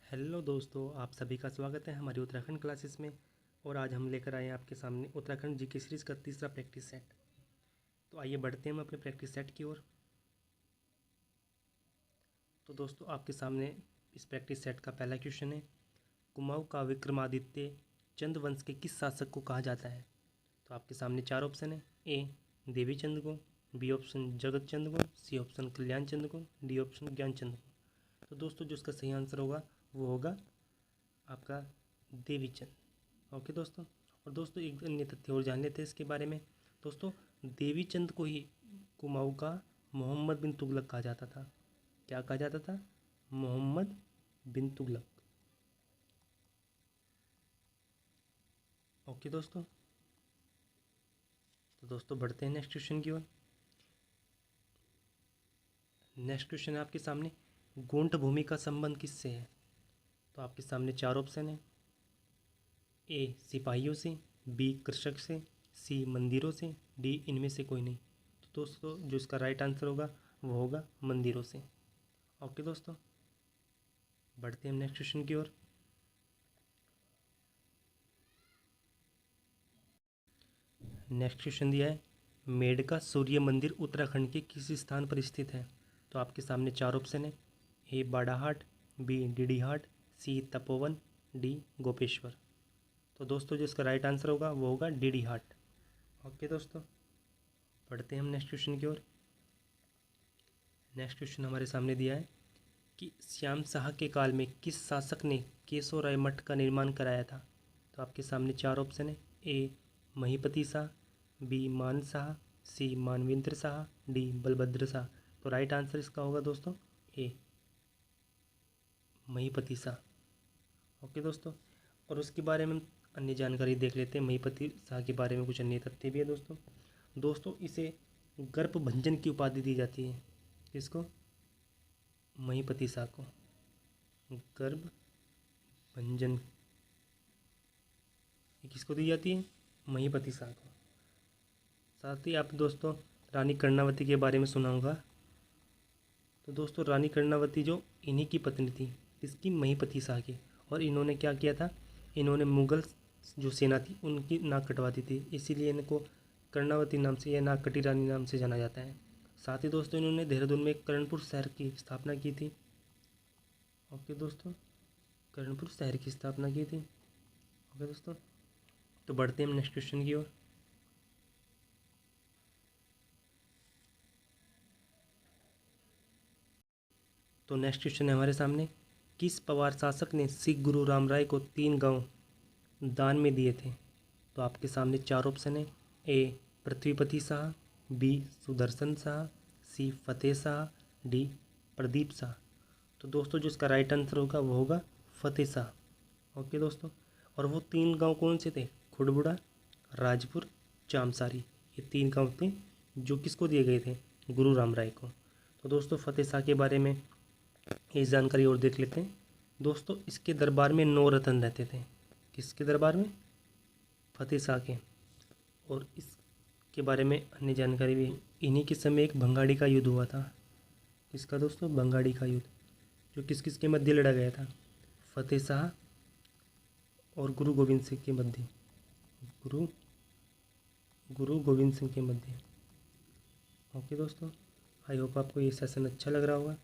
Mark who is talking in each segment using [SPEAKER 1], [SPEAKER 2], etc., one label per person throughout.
[SPEAKER 1] Hello दोस्तों, आप सभी का स्वागत है हमारी उत्तराखंड क्लासेस में। और आज हम लेकर आए हैं आपके सामने उत्तराखंड जीके सीरीज़ का तीसरा प्रैक्टिस सेट। तो आइए बढ़ते हैं हम अपने प्रैक्टिस सेट की ओर। तो दोस्तों आपके सामने इस प्रैक्टिस सेट का पहला क्वेश्चन है, कुमाऊं का विक्रमादित्य चंद वंश के किस शासक को कहा जाता है। तो आपके सामने चार ऑप्शन है। ए देवी चंद को, बी ऑप्शन जगत चंद को, सी ऑप्शन कल्याण चंद को, डी ऑप्शन ज्ञान चंद को। तो दोस्तों जो इसका सही आंसर होगा वो होगा आपका देवीचंद। ओके दोस्तों। और दोस्तों एक अन्य तथ्य और जान लेते हैं इसके बारे में। दोस्तों देवीचंद को ही कुमाऊं का मोहम्मद बिन तुगलक कहा जाता था। क्या कहा जाता था? मोहम्मद बिन तुगलक। ओके दोस्तों। तो दोस्तों बढ़ते हैं नेक्स्ट क्वेश्चन की ओर। नेक्स्ट क्वेश्चन है आपके सामने, गोंड भूमि का संबंध किससे है। तो आपके सामने चार ऑप्शन है। ए सिपाहियों से, बी कृषक से, सी मंदिरों से, डी इनमें से कोई नहीं। तो दोस्तों जो इसका राइट आंसर होगा वो होगा मंदिरों से। ओके दोस्तों, बढ़ते हैं हम नेक्स्ट क्वेश्चन की ओर। नेक्स्ट क्वेश्चन दिया है, मेडका सूर्य मंदिर उत्तराखंड के किस स्थान पर स्थित है। तो आपके सामने चार ऑप्शन है। ए बाड़ाहाट, बी डीडीहाट, सी तपोवन, डी गोपेश्वर। तो दोस्तों जो इसका राइट आंसर होगा वो होगा डीडीहाट। ओके दोस्तों, बढ़ते हैं हम नेक्स्ट क्वेश्चन की ओर। नेक्स्ट क्वेश्चन हमारे सामने दिया है कि श्याम शाह के काल में किस शासक ने केशवराय मठ का निर्माण कराया था। तो आपके सामने चार ऑप्शन है। ए महीपति शाह, बी मान शाह, सी मानवेंद्र शाह, डी बलभद्र शाह। तो राइट आंसर इसका होगा दोस्तों ए महीपति शाह। ओके दोस्तों, और उसके बारे में हम अन्य जानकारी देख लेते हैं। महीपति शाह के बारे में कुछ अन्य तथ्य भी है दोस्तों। दोस्तों इसे गर्भभंजन की उपाधि दी जाती है। किसको? महीपति शाह को गर्भ भंजन किसको दी जाती है? महीपति शाह को। साथ ही आप दोस्तों रानी कर्णावती के बारे में सुना होगा। तो दोस्तों रानी कर्णावती जो इन्हीं की पत्नी थी, इसकी महीपति शाह की। और इन्होंने क्या किया था, इन्होंने मुगल जो सेना थी उनकी नाक कटवा दी थी, इसीलिए इनको कर्णावती नाम से या नाक कटी रानी नाम से जाना जाता है। साथ ही दोस्तों इन्होंने देहरादून में कर्णपुर शहर की स्थापना की थी। ओके दोस्तों, कर्णपुर शहर की स्थापना की थी। ओके दोस्तों, तो बढ़ते हैं हम नेक्स्ट क्वेश्चन की ओर। तो नेक्स्ट क्वेश्चन है हमारे सामने, किस पवार शासक ने सिख गुरु रामराय को 3 गांव दान में दिए थे। तो आपके सामने चार ऑप्शन है। ए पृथ्वीपति शाह, बी सुदर्शन शाह, सी फतेह शाह, डी प्रदीप शाह। तो दोस्तों जो इसका राइट आंसर होगा वो होगा फतेह शाह। ओके दोस्तों, और वो 3 गांव कौन से थे? खुड़बुड़ा, राजपुर, चामसारी। ये 3 गांव थे जो किसको दिए गए थे? गुरु रामराय को। तो दोस्तों फतेह शाह के बारे में इस जानकारी और देख लेते हैं। दोस्तों इसके दरबार में 9 रतन रहते थे। किसके दरबार में? फतेह शाह के। और इसके बारे में अन्य जानकारी भी, इन्हीं के समय एक भंगाड़ी का युद्ध हुआ था। किसका दोस्तों? भंगाड़ी का युद्ध, जो किस किस के मध्य लड़ा गया था? फतेह शाह और गुरु गोविंद सिंह के मध्य। गुरु गुरु गोविंद सिंह के मध्य। ओके दोस्तों, आई होप आपको ये सेशन अच्छा लग रहा होगा।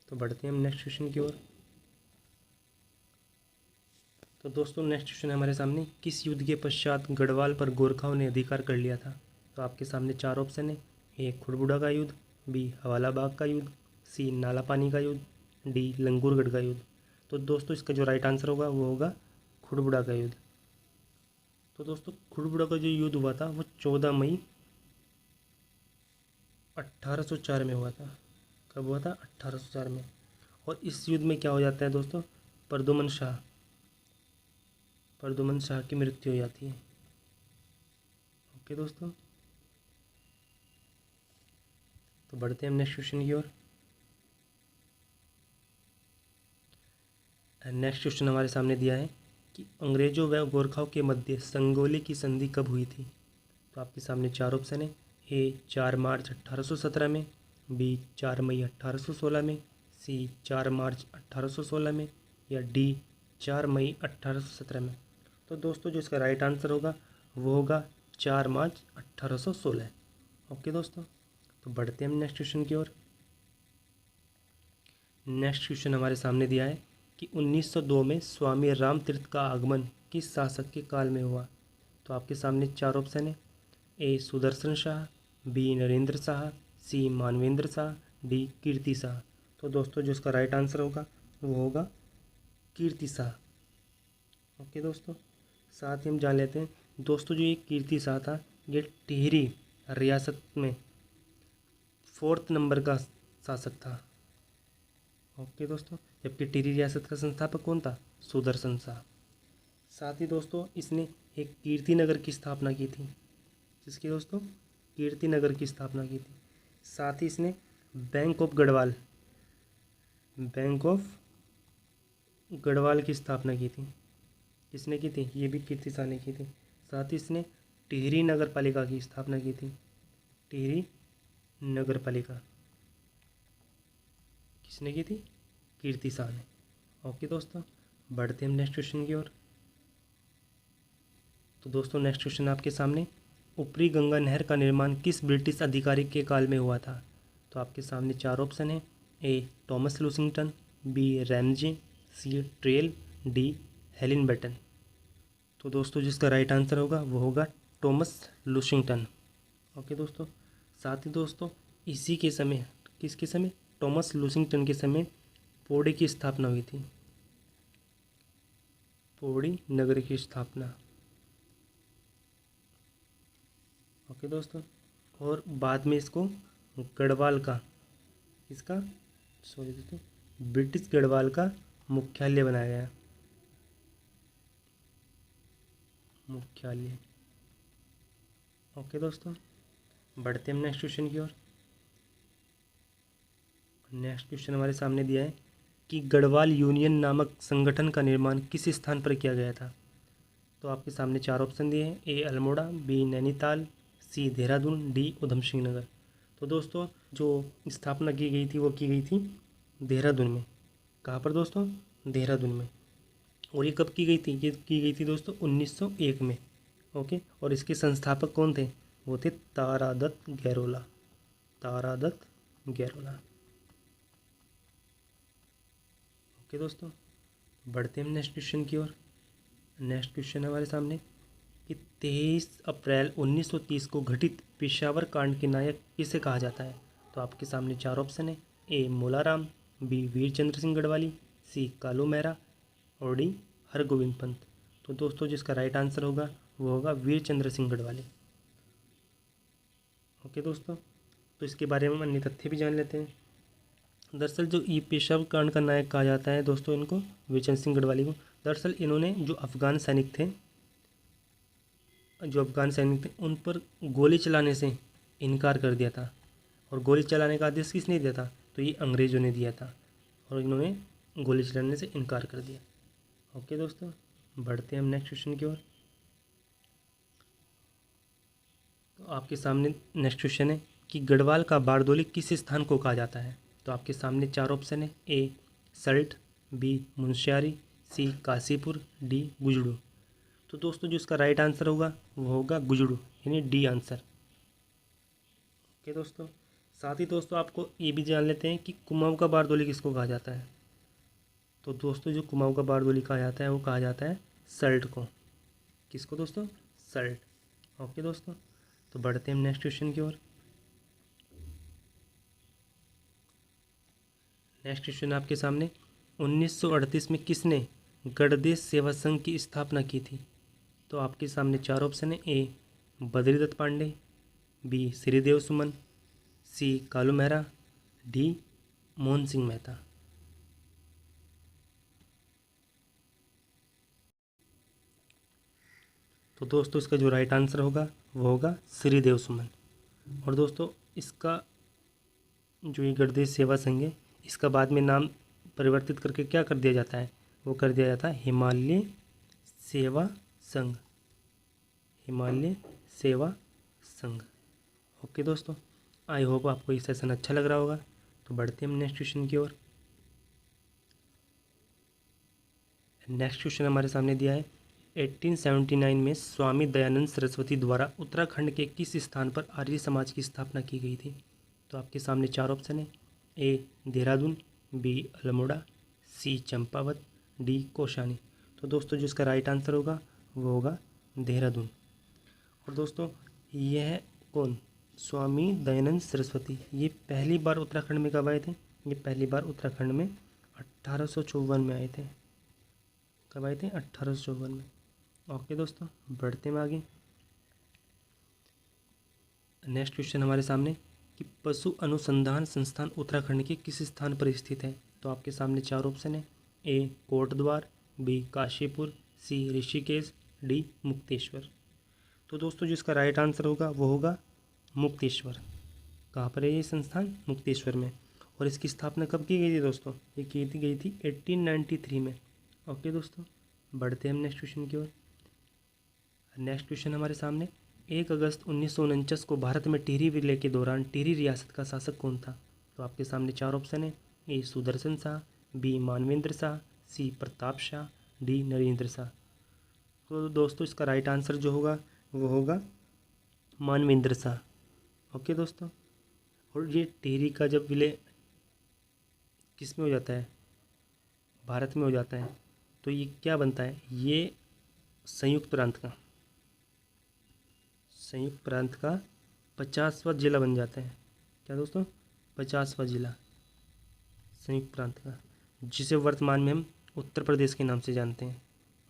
[SPEAKER 1] तो बढ़ते हैं हम नेक्स्ट क्वेश्चन की ओर। तो दोस्तों नेक्स्ट क्वेश्चन है हमारे सामने, किस युद्ध के पश्चात गढ़वाल पर गोरखाओं ने अधिकार कर लिया था। तो आपके सामने चार ऑप्शन है। ए खुड़बुड़ा का युद्ध, बी हवाला बाग का युद्ध, सी नाला पानी का युद्ध, डी लंगूरगढ़ का युद्ध। तो दोस्तों इसका जो राइट आंसर होगा वो होगा खुड़बुड़ा का युद्ध। तो दोस्तों खुड़बुड़ा का जो युद्ध हुआ था वो 14 मई 1804 में हुआ था। कब हुआ था? 1804 में। और इस युद्ध में क्या हो जाता है दोस्तों? परदुमन शाह की मृत्यु हो जाती है। ओके दोस्तों, तो बढ़ते हैं हम नेक्स्ट क्वेश्चन की ओर। नेक्स्ट क्वेश्चन हमारे सामने दिया है कि अंग्रेजों व गोरखाओं के मध्य संगोली की संधि कब हुई थी। तो आपके सामने चार ऑप्शन है। ए 4 मार्च 1817 में, बी 4 मई 1816 में, सी 4 मार्च 1816 में, या डी 4 मई 1817 में? तो दोस्तों जो इसका राइट आंसर होगा वो होगा 4 मार्च 1816। ओके दोस्तों, तो बढ़ते हैं हम नेक्स्ट क्वेश्चन की ओर। नेक्स्ट क्वेश्चन हमारे सामने दिया है कि 1902 में स्वामी रामतीर्थ का आगमन किस शासक के काल में हुआ? तो आपके सामने चार ऑप्शन है। ए सुदर्शन शाह, बी नरेंद्र शाह, सी मानवेंद्र शाह, डी कीर्ति शाह। तो दोस्तों जो इसका राइट आंसर होगा वो होगा कीर्ति शाह। ओके दोस्तों, साथ ही हम जान लेते हैं दोस्तों जो ये कीर्ति शाह था ये टिहरी रियासत में 4th नंबर का शासक था। ओके दोस्तों, जबकि टिहरी रियासत का संस्थापक कौन था? सुदर्शन शाह। साथ ही दोस्तों इसने एक कीर्ति नगर की स्थापना की थी। जिसकी दोस्तों कीर्ति नगर की स्थापना की थी। साथ ही इसने बैंक ऑफ गढ़वाल की स्थापना की थी। किसने की थी? ये भी कीर्ति शाह ने की थी। साथ ही इसने टिहरी नगर पालिका की स्थापना की थी। टिहरी नगर पालिका किसने की थी? कीर्ति शाह ने। ओके दोस्तों, बढ़ते हम नेक्स्ट क्वेश्चन की ओर। तो दोस्तों नेक्स्ट क्वेश्चन आपके सामने, ऊपरी गंगा नहर का निर्माण किस ब्रिटिश अधिकारी के काल में हुआ था? तो आपके सामने चार ऑप्शन है। ए थॉमस लूसिंगटन, बी रैमजे, सी ट्रेल, डी हेलिन बेटन। तो दोस्तों जिसका राइट आंसर होगा वो होगा थॉमस लूसिंगटन। ओके दोस्तों, साथ ही दोस्तों इसी के समय, किसके समय? थॉमस लूसिंगटन के समय पौड़ी की स्थापना हुई थी। पौड़ी नगर की स्थापना। ओके दोस्तों, और बाद में इसको गढ़वाल का, इसका सॉरी दोस्तों ब्रिटिश गढ़वाल का मुख्यालय बनाया गया। मुख्यालय। ओके दोस्तों, बढ़ते हम नेक्स्ट क्वेश्चन की ओर। नेक्स्ट क्वेश्चन हमारे सामने दिया है कि गढ़वाल यूनियन नामक संगठन का निर्माण किस स्थान पर किया गया था? तो आपके सामने चार ऑप्शन दिए हैं। ए अल्मोड़ा, बी नैनीताल, सी देहरादून, डी उधम सिंह नगर। तो दोस्तों जो स्थापना की गई थी वो की गई थी देहरादून में। कहाँ पर दोस्तों? देहरादून में। और ये कब की गई थी? ये की गई थी दोस्तों 1901 में। ओके, और इसके संस्थापक कौन थे? वो थे तारादत्त गैरोला। तारादत्त गैरोला। ओके दोस्तों, बढ़ते हैं हम नेक्स्ट क्वेश्चन की ओर। नेक्स्ट क्वेश्चन हमारे सामने कि 23 अप्रैल 1930 को घटित पेशावर कांड के नायक किसे कहा जाता है? तो आपके सामने चार ऑप्शन है। ए मोलाराम, बी वीरचंद्र सिंह गढ़वाली, सी कालू मेहरा, और डी हरगोविंद पंत। तो दोस्तों जिसका राइट आंसर होगा वो होगा वीरचंद्र सिंह गढ़वाली। ओके दोस्तों, तो इसके बारे में अन्य तथ्य भी जान लेते हैं। दरअसल जो ये पेशावर कांड का नायक कहा जाता है दोस्तों इनको, वीरचंद्र सिंह गढ़वाली को, दरअसल इन्होंने जो अफ़गान सैनिक थे उन पर गोली चलाने से इनकार कर दिया था। और गोली चलाने का आदेश किसने दिया था? तो ये अंग्रेज़ों ने दिया था, और इन्होंने गोली चलाने से इनकार कर दिया। ओके दोस्तों, बढ़ते हैं हम नेक्स्ट क्वेश्चन की ओर। तो आपके सामने नेक्स्ट क्वेश्चन है कि गढ़वाल का बारदोली किस स्थान को कहा जाता है? तो आपके सामने चार ऑप्शन है। ए सल्ट, बी मुंशियारी, सी काशीपुर, डी गुजड़ू। तो दोस्तों जो इसका राइट आंसर होगा वो होगा गुजड़ू, यानी डी आंसर। ओके दोस्तों, साथ ही दोस्तों आपको ये भी जान लेते हैं कि कुमाऊं का बारदोली किसको कहा जाता है? तो दोस्तों जो कुमाऊं का बारदोली कहा जाता है वो कहा जाता है सल्ट को। किसको दोस्तों? सल्ट। ओके दोस्तों, तो बढ़ते हैं हम नेक्स्ट क्वेश्चन की ओर। नेक्स्ट क्वेश्चन आपके सामने, 1938 में किसने गणदेश सेवा संघ की स्थापना की थी? तो आपके सामने चार ऑप्शन है। ए बद्रीदत्त पांडे, बी श्रीदेव सुमन, सी कालू मेहरा, डी मोहन सिंह मेहता। तो दोस्तों इसका जो राइट आंसर होगा वो होगा श्रीदेव सुमन। और दोस्तों इसका जो ये गणदेश सेवा संघ है इसका बाद में नाम परिवर्तित करके क्या कर दिया जाता है? वो कर दिया जाता है हिमालय सेवा संघ। हिमालय सेवा संघ। ओके दोस्तों, आई होप आपको ये सेशन अच्छा लग रहा होगा। तो बढ़ते हैं हम नेक्स्ट क्वेश्चन की ओर। नेक्स्ट क्वेश्चन हमारे सामने दिया है 1879 में स्वामी दयानंद सरस्वती द्वारा उत्तराखंड के किस स्थान पर आर्य समाज की स्थापना की गई थी। तो आपके सामने चार ऑप्शन है। ए देहरादून, बी अल्मोड़ा, सी चंपावत, डी कौशानी। तो दोस्तों जो इसका राइट आंसर होगा वो होगा देहरादून। और दोस्तों यह कौन, स्वामी दयानंद सरस्वती, ये पहली बार उत्तराखंड में कब आए थे। ये पहली बार उत्तराखंड में 1854 में आए थे। कब आए थे, 1854 में। ओके दोस्तों, बढ़ते हैं आगे। नेक्स्ट क्वेश्चन हमारे सामने कि पशु अनुसंधान संस्थान उत्तराखंड के किस स्थान पर स्थित है। तो आपके सामने चार ऑप्शन है। ए कोटद्वार, बी काशीपुर, सी ऋषिकेश, डी मुक्तेश्वर। तो दोस्तों जो इसका राइट आंसर होगा वो होगा मुक्तेश्वर। कहाँ पर है ये संस्थान, मुक्तेश्वर में। और इसकी स्थापना कब की गई थी दोस्तों, ये की गई थी 1893 में। ओके दोस्तों, बढ़ते हैं हम नेक्स्ट क्वेश्चन की ओर। नेक्स्ट क्वेश्चन हमारे सामने 1 अगस्त 1949 को भारत में टिहरी विलय के दौरान टिहरी रियासत का शासक कौन था। तो आपके सामने चार ऑप्शन है। ए सुदर्शन शाह, बी मानवेंद्र शाह, सी प्रताप शाह, डी नरेंद्र शाह। तो दोस्तों इसका राइट आंसर जो होगा वो होगा मानवेंद्र शाह। ओके दोस्तों, और ये टिहरी का जब विलय किस में हो जाता है, भारत में हो जाता है, तो ये क्या बनता है, ये संयुक्त प्रांत का 50वां जिला बन जाता है। क्या दोस्तों, 50वां जिला संयुक्त प्रांत का, जिसे वर्तमान में हम उत्तर प्रदेश के नाम से जानते हैं।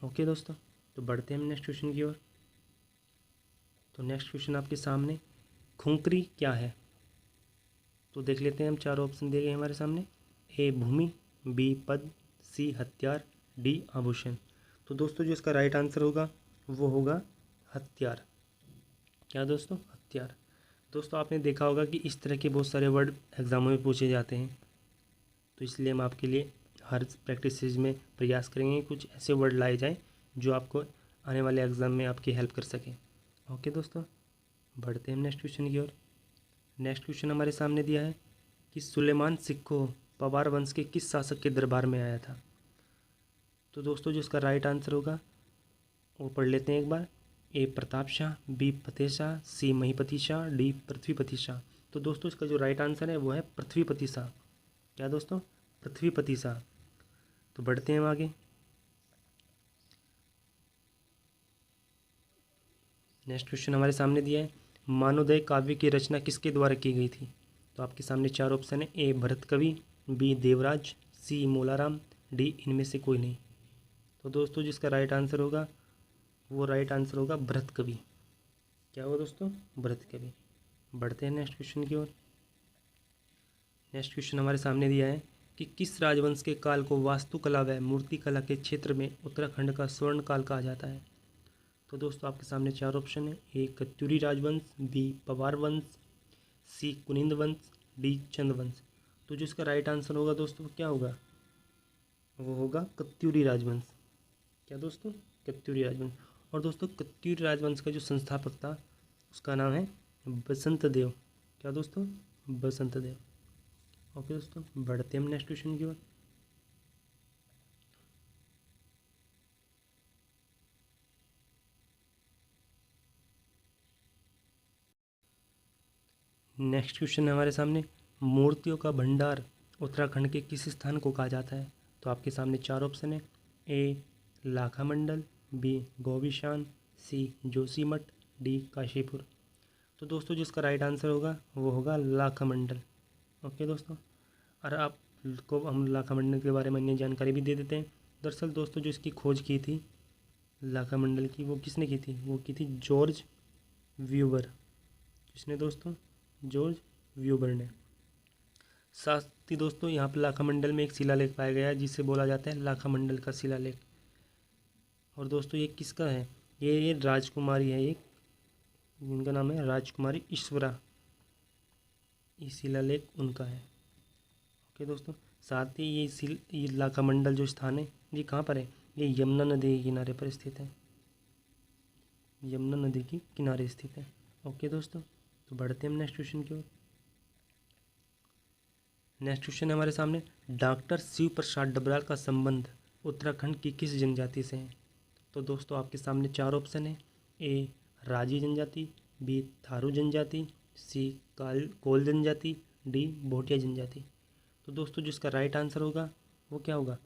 [SPEAKER 1] ओके दोस्तों, तो बढ़ते हैं हम नेक्स्ट क्वेश्चन की ओर। तो नेक्स्ट क्वेश्चन आपके सामने खुंकरी क्या है। तो देख लेते हैं हम, चार ऑप्शन दिए गए हमारे सामने। ए भूमि, बी पद, सी हथियार, डी आभूषण। तो दोस्तों जो इसका राइट आंसर होगा वो होगा हथियार। क्या दोस्तों, हथियार। दोस्तों आपने देखा होगा कि इस तरह के बहुत सारे वर्ड एग्जामों में पूछे जाते हैं, तो इसलिए हम आपके लिए हर प्रैक्टिस सीरीज में प्रयास करेंगे कुछ ऐसे वर्ड लाए जाएं जो आपको आने वाले एग्ज़ाम में आपकी हेल्प कर सकें। ओके दोस्तों, बढ़ते हैं नेक्स्ट क्वेश्चन की ओर। नेक्स्ट क्वेश्चन हमारे सामने दिया है कि सुलेमान सिक्को पवार वंश के किस शासक के दरबार में आया था। तो दोस्तों जो इसका राइट आंसर होगा वो पढ़ लेते हैं एक बार। ए प्रताप शाह, बी फतेह शाह, सी महीपति शाह, डी पृथ्वीपति शाह। तो दोस्तों इसका जो राइट आंसर है वो है पृथ्वीपति शाह। क्या दोस्तों, पृथ्वीपति शाह। तो बढ़ते हैं हम आगे। नेक्स्ट क्वेश्चन हमारे सामने दिया है मानवोदय काव्य की रचना किसके द्वारा की गई थी। तो आपके सामने चार ऑप्शन है। ए भरत कवि, बी देवराज, सी मोलाराम, डी इनमें से कोई नहीं। तो दोस्तों जिसका राइट आंसर होगा वो राइट आंसर होगा भरत कवि। क्या होगा दोस्तों, भरत कवि। बढ़ते हैं नेक्स्ट क्वेश्चन की ओर। नेक्स्ट क्वेश्चन हमारे सामने दिया है कि किस राजवंश के काल को वास्तुकला व मूर्तिकला के क्षेत्र में उत्तराखंड का स्वर्ण काल कहा जाता है। तो दोस्तों आपके सामने चार ऑप्शन है। ए कत्यूरी राजवंश, बी पवार वंश, सी कुनिंद वंश, डी चंद वंश। तो जो इसका राइट आंसर होगा दोस्तों क्या होगा, वो होगा कत्यूरी राजवंश। क्या दोस्तों, कत्यूरी राजवंश। और दोस्तों कत्यूरी राजवंश का जो संस्थापक था उसका नाम है बसंत देव। क्या दोस्तों, बसंत देव। ओके दोस्तों, बढ़ते हैं हम नेक्स्ट क्वेश्चन की ओर। नेक्स्ट क्वेश्चन है हमारे सामने मूर्तियों का भंडार उत्तराखंड के किस स्थान को कहा जाता है। तो आपके सामने चार ऑप्शन है। ए लाखा मंडल, बी गोविशान, सी जोशीमठ, डी काशीपुर। तो दोस्तों जिसका राइट आंसर होगा वो होगा लाखा मंडल। ओके दोस्तों, और आपको हम लाखा मंडल के बारे में अन्य जानकारी भी दे देते हैं। दरअसल दोस्तों जो इसकी खोज की थी लाखा मंडल की, वो किसने की थी, वो की थी जॉर्ज व्यूबर। किसने दोस्तों, जॉर्ज व्यूबर ने। साथ ही दोस्तों यहाँ पर लाखा मंडल में एक शिलालेख पाया गया है जिसे बोला जाता है लाखा मंडल का शिलालेख। और दोस्तों ये किसका है, ये राजकुमारी है एक, जिनका नाम है राजकुमारी ईश्वरा। ये शिलालेख उनका है। ओके दोस्तों, साथ ही ये लाखा मंडल जो स्थान है ये कहाँ पर है, ये यमुना नदी के किनारे पर स्थित है। यमुना नदी के किनारे स्थित है। ओके दोस्तों, तो बढ़ते हैं हम नेक्स्ट क्वेश्चन की ओर। नेक्स्ट क्वेश्चन है हमारे सामने डॉक्टर शिव प्रसाद डबराल का संबंध उत्तराखंड की किस जनजाति से है? तो दोस्तों आपके सामने चार ऑप्शन है। ए राजी जनजाति, बी थारू जनजाति, सी कोल जनजाति, डी भोटिया जनजाति। तो दोस्तों जिसका राइट आंसर होगा वो क्या होगा?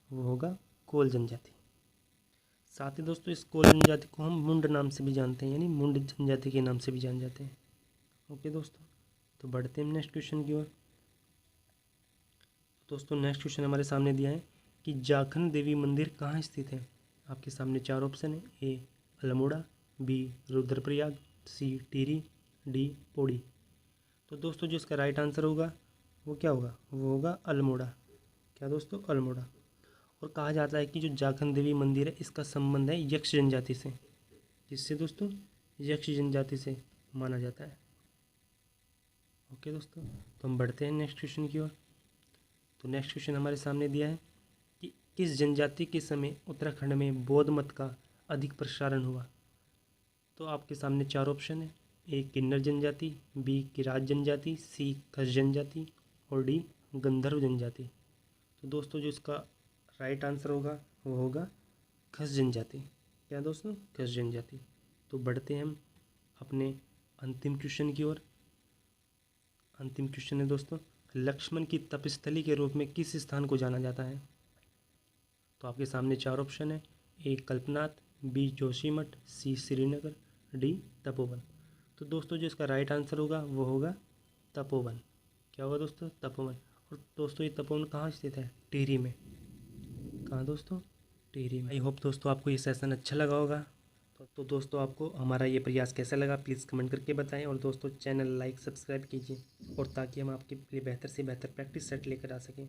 [SPEAKER 1] वो होगा कोल जनजाति। साथ ही दोस्तों इस कोल जनजाति को हम मुंड नाम से भी जानते हैं, यानी मुंड जनजाति के नाम से भी जान जाते हैं। ओके दोस्तों, तो बढ़ते हैं नेक्स्ट क्वेश्चन की ओर। दोस्तों नेक्स्ट क्वेश्चन हमारे सामने दिया है कि जाखन देवी मंदिर कहाँ स्थित है? आपके सामने चार ऑप्शन है। ए अल्मोड़ा, बी रुद्रप्रयाग, सी टिहरी, डी पौड़ी। तो दोस्तों जो इसका राइट आंसर होगा वो क्या होगा? वो होगा अल्मोड़ा। क्या दोस्तों? अल्मोड़ा। और कहा जाता है कि जो जाखन देवी मंदिर है इसका संबंध है यक्ष जनजाति से। जिससे दोस्तों? यक्ष जनजाति से माना जाता है। ओके दोस्तों, तो हम बढ़ते हैं नेक्स्ट क्वेश्चन की ओर। तो नेक्स्ट क्वेश्चन हमारे सामने दिया है कि किस जनजाति के समय उत्तराखंड में बौद्ध मत का अधिक प्रसारण हुआ? तो आपके सामने चार ऑप्शन है। ए किन्नर जनजाति, बी किरात जनजाति, सी खस जनजाति और डी गंधर्व जनजाति। तो दोस्तों जो इसका राइट आंसर होगा वो होगा खस जनजाति। क्या दोस्तों? खस जनजाति। तो बढ़ते हैं हम अपने अंतिम क्वेश्चन की ओर। अंतिम क्वेश्चन है दोस्तों, लक्ष्मण की तपस्थली के रूप में किस स्थान को जाना जाता है? तो आपके सामने चार ऑप्शन है। ए कल्पनाथ, बी जोशीमठ, सी श्रीनगर, डी तपोवन। तो दोस्तों जो इसका राइट आंसर होगा वो होगा तपोवन। क्या होगा दोस्तों? तपोवन। और दोस्तों ये तपोवन कहाँ स्थित है? टिहरी में। कहाँ दोस्तों? टिहरी में। आई होप दोस्तों आपको ये सेशन अच्छा लगा होगा। तो दोस्तों आपको हमारा ये प्रयास कैसा लगा प्लीज़ कमेंट करके बताएं। और दोस्तों चैनल लाइक सब्सक्राइब कीजिए और ताकि हम आपके लिए बेहतर से बेहतर प्रैक्टिस सेट लेकर आ सकें।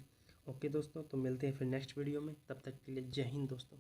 [SPEAKER 1] ओके दोस्तों, तो मिलते हैं फिर नेक्स्ट वीडियो में। तब तक के लिए जय हिंद दोस्तों।